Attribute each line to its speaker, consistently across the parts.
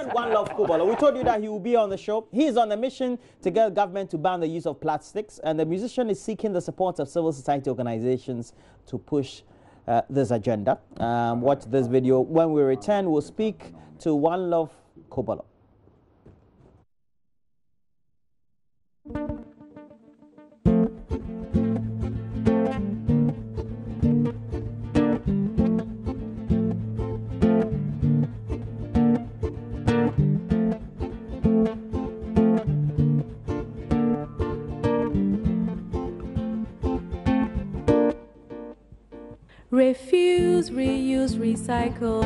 Speaker 1: friend Wanlov the Kubolor. We told you that he will be on the show. He is on a mission to get government to ban the use of plastics, and the musician is seeking the support of civil society organizations to push this agenda. Watch this video. When we return, we'll speak to Wanlov the Kubolor.
Speaker 2: Refuse, reuse, recycle.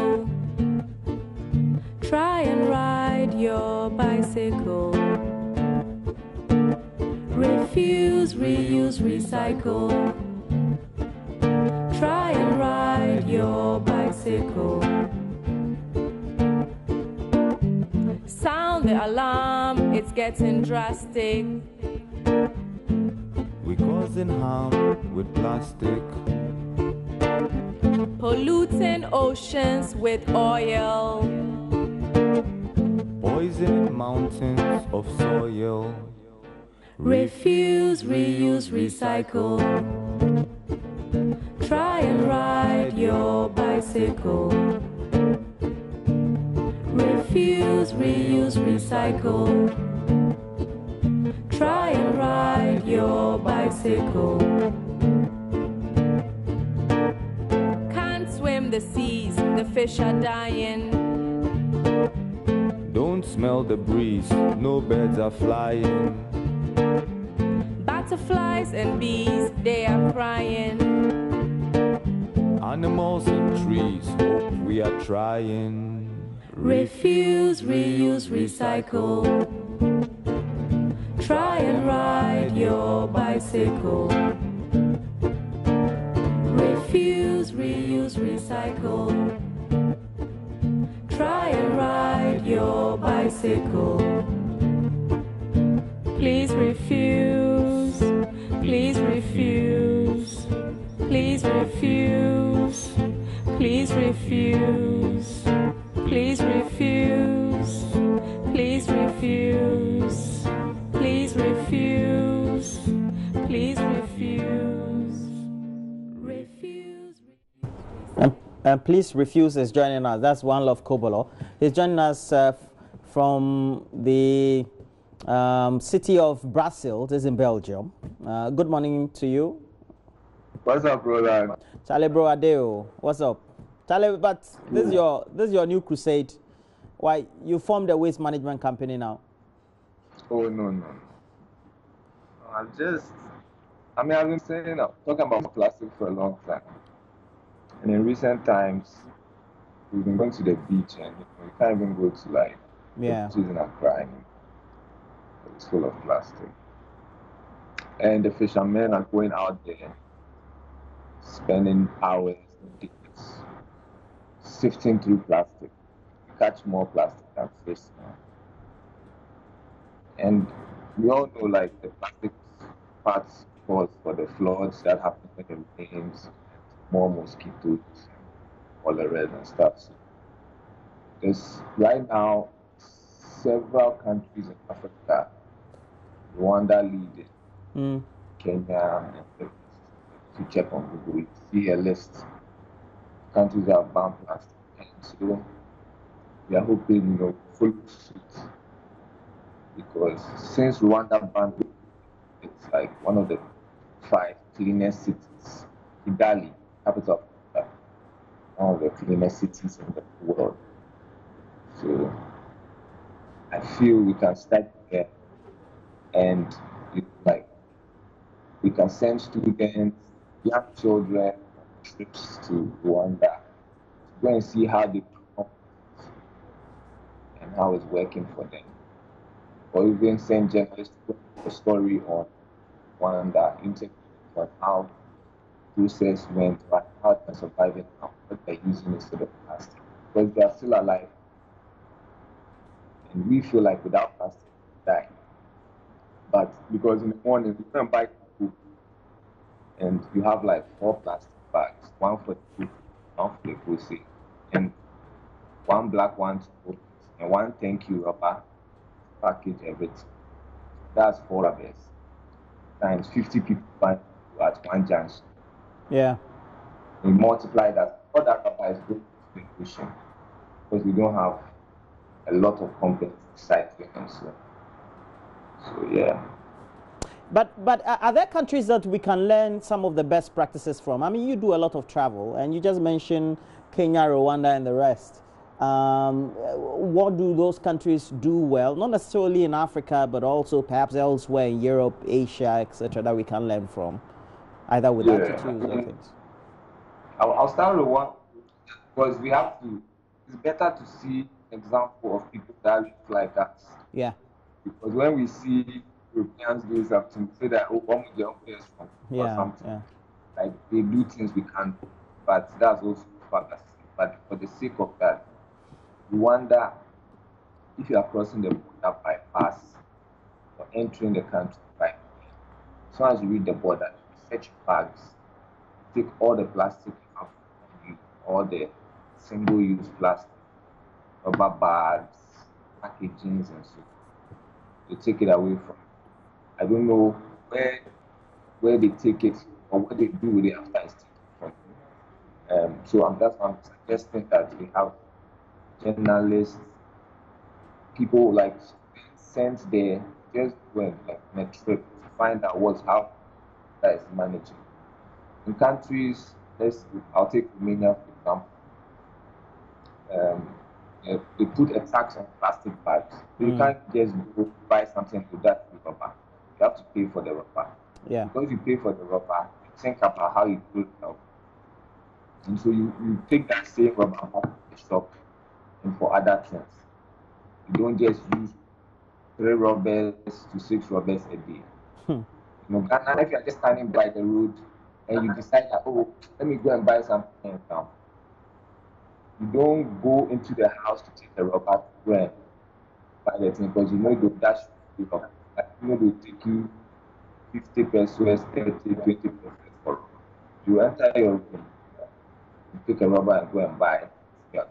Speaker 2: Try and ride your bicycle. Refuse, reuse, recycle. Try and ride your bicycle. Sound the alarm, it's getting drastic.
Speaker 3: We're causing harm with plastic.
Speaker 2: Polluting oceans with oil.
Speaker 3: Poisoning mountains of soil.
Speaker 2: Refuse, reuse, recycle. Try and ride your bicycle. Refuse, reuse, recycle. Try and ride your bicycle. Swim the seas, the fish are dying.
Speaker 3: Don't smell the breeze, no birds are flying.
Speaker 2: Butterflies and bees, they are crying.
Speaker 3: Animals and trees, hope we are trying.
Speaker 2: Refuse, reuse, recycle. Try and ride your bicycle. Refuse, reuse, recycle. Try and ride your bicycle. Please refuse. Please refuse. Please refuse. Please refuse. Please refuse. Please refuse. Please refuse. Please refuse.
Speaker 1: Please refuse is joining us. That's Wanlov the Kubolor. He's joining us from the city of Brussels. This is in Belgium. Good morning to you.
Speaker 4: What's up, brother?
Speaker 1: Charlie bro Adeo. What's up? Charlie, but this is your new crusade. Why you formed a waste management company now?
Speaker 4: Oh no. I've been saying talking about plastic for a long time. And in recent times, we've been going to the beach and we can't even go to the beaches and crying. It's full of plastic. And the fishermen are going out there, spending hours and days sifting through plastic. We catch more plastic than fish now. And we all know the plastic parts cause for the floods that happen when it rains. More mosquitoes, cholera and stuff. So there's right now several countries in Africa, Rwanda leading, Kenya, and to check on Google, you see a list of countries that have banned plastic. And so we are hoping, full suit, because since Rwanda banned it, it's one of the 5 cleanest cities, Kigali, capital of Africa, one of the cleanest cities in the world. So I feel we can start there, and we can send students, young children, on trips to Rwanda to go and see how they perform and how it's working for them. Or even send journalists to put a story on Rwanda, interview on how process went, how they're surviving now, what they're using instead of plastic. Because they are still alive. And we feel like without plastic, we die. But because in the morning, you can buy food and you have 4 plastic bags, one for the food, one for the grocery, and one black one to go. and one thank you rubber package everything. That's 4 rubbers times 50 people buying at one junction.
Speaker 1: Yeah.
Speaker 4: We multiply that. All that rubber is going to the ocean because we don't have a lot of complex recycling and so. So yeah.
Speaker 1: But are there countries that we can learn some of the best practices from? I mean, you do a lot of travel, and you just mentioned Kenya, Rwanda, and the rest. What do those countries do well? Not necessarily in Africa, but also perhaps elsewhere in Europe, Asia, etc., that we can learn from, either with attitudes or things.
Speaker 4: I'll start with one because we have to. It's better to see example of people that look like us.
Speaker 1: Yeah.
Speaker 4: Because when we see Europeans do something, we say that oh, one with their own place from or something.
Speaker 1: Yeah.
Speaker 4: Like they do things we can't do, but that's also fantasy. But for the sake of that, you wonder if you are crossing the border by pass or entering the country by plane. As soon as you read the border, you search your bags, take all the plastic you have on you, all the single-use plastic, rubber bags, packagings, and so. You take it away from. I don't know where they take it or what they do with it after it's taken from you. So that's why I'm suggesting that we have journalists, people like sent there just went like on a trip to find out how that is managing. In countries, I'll take Romania for example. They put a tax on plastic bags. So you can't just go buy something with that rubber. You have to pay for the rubber.
Speaker 1: Yeah.
Speaker 4: Because you pay for the rubber, you think about how you put it out. And so you take that same rubber back to the shop and for other things. You don't just use 3 rubbers to 6 rubbers a day. You know, Ghana, if you're just standing by the road and you decide that, oh, let me go and buy something in town. You don't go into the house to take the rubber to go and buy the thing because you know they'll dash you up. Like, you know, they'll take you 50 pesos, 30, 20 pesos for rubber. You enter your room, you pick a rubber and go and buy it. Yeah.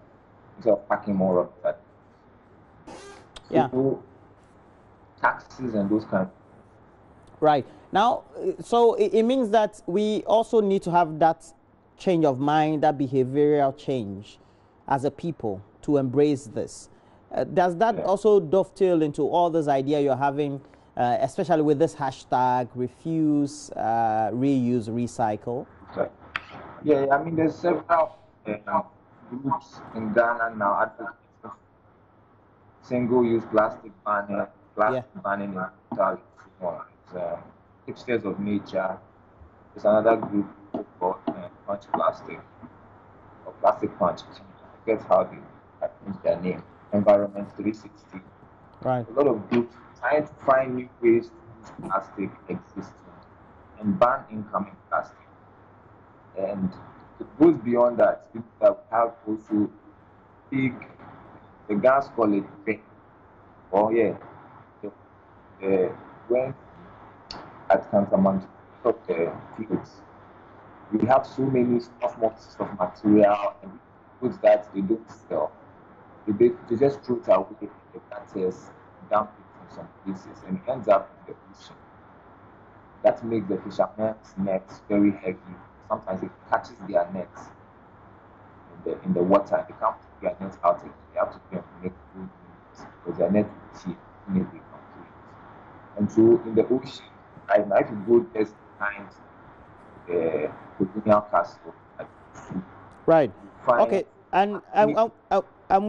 Speaker 4: Instead of packing more rubber.
Speaker 1: Yeah.
Speaker 4: So, taxes and those kind of.
Speaker 1: Right. Now, so it means that we also need to have that change of mind, that behavioral change as a people to embrace this. Does that also dovetail into all this idea you're having, especially with this hashtag, refuse, reuse, recycle?
Speaker 4: Yeah, I mean, there's several groups in Ghana now advocating single-use plastic banning, banning in totality. Hipsters of Nature. There's another group called Punch Plastic or Plastic Punch. I forget how they changed their name. Environment 360.
Speaker 1: Right.
Speaker 4: A lot of groups trying to find new ways to use plastic existing and ban incoming plastic. And it goes beyond that. People that have also big, the gas call it bin. Oh yeah, the when at Cantamount of the fields, we have so many small pieces of material and goods that they don't sell. They just throw it away in the gutters, dump it in some places, and it ends up in the ocean. That makes the fishermen's nets very heavy. Sometimes it catches their nets in the water. They can't put their nets out again. They have to go and make food because their net will cheap, maybe complete. And so in the ocean, right now, if you go just behind the colonial castle,
Speaker 1: right. Okay. And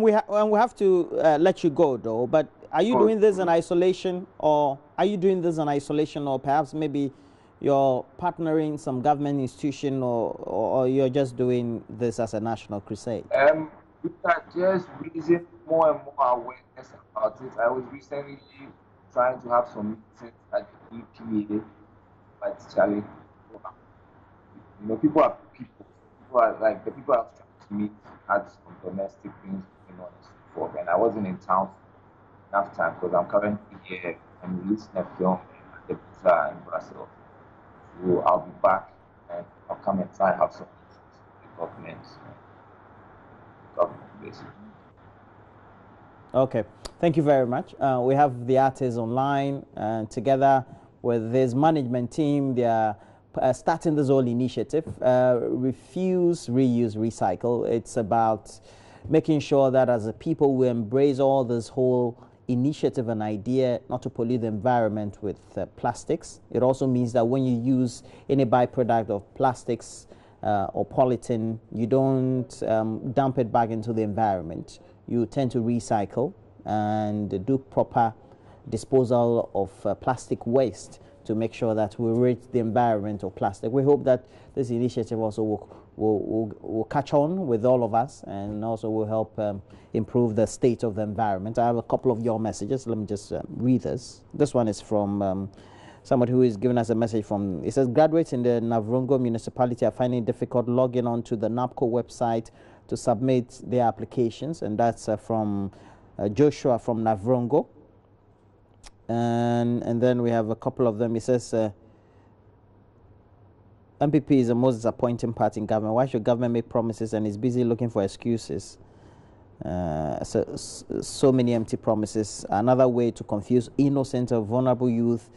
Speaker 1: we have to let you go though. But are you doing this in isolation, or perhaps maybe you're partnering some government institution, or you're just doing this as a national crusade?
Speaker 4: We are just raising more and more awareness about it. I was recently trying to have some meetings at the EPA, but Charlie, you know, people are people. People are like the people I was trying to meet had some domestic things going on and so forth, and I wasn't in town for enough time because I'm currently here. I'm releasing a film at the Busa in Brussels. So I'll be back and I'll come and try and have some meetings with the government basically.
Speaker 1: Okay, thank you very much. We have the artists online, and together with this management team, they are starting this whole initiative, Refuse, Reuse, Recycle. It's about making sure that as a people we embrace all this whole initiative and idea not to pollute the environment with plastics. It also means that when you use any byproduct of plastics or polythene, you don't dump it back into the environment. You tend to recycle and do proper disposal of plastic waste to make sure that we rid the environment of plastic. We hope that this initiative also will catch on with all of us and also will help improve the state of the environment. I have a couple of your messages. Let me just read this. This one is from somebody who is giving us a message from, it says, graduates in the Navrongo municipality are finding it difficult logging on to the NAPCO website to submit their applications, and that's from Joshua from Navrongo. And then we have a couple of them. It says, MPP is the most disappointing part in government. Why should government make promises and is busy looking for excuses? So many empty promises. Another way to confuse innocent or vulnerable youth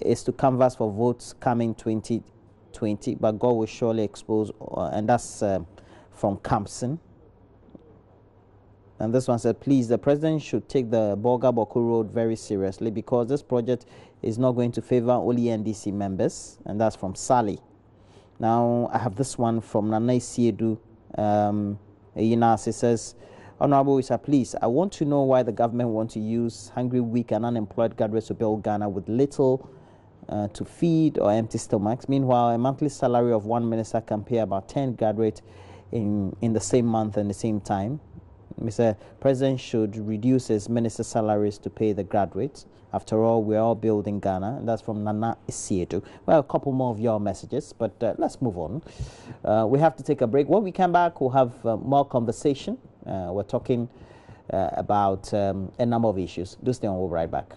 Speaker 1: is to canvass for votes coming 2020, but God will surely expose, and that's from Campson. And this one said, please, the president should take the Bolga-Boku Road very seriously because this project is not going to favor only NDC members. And that's from Sally. Now, I have this one from Nanai Siedu. It says, Honorable Isa, please, I want to know why the government wants to use hungry, weak, and unemployed graduates to build Ghana with little to feed or empty stomachs. Meanwhile, a monthly salary of one minister can pay about 10 graduates in the same month and the same time. Mr. President should reduce his minister salaries to pay the graduates. After all, we're all building Ghana. And that's from Nana Isiedu. Well, a couple more of your messages, but let's move on. We have to take a break. When we come back, we'll have more conversation. We're talking about a number of issues. Do stay on. We'll be right back.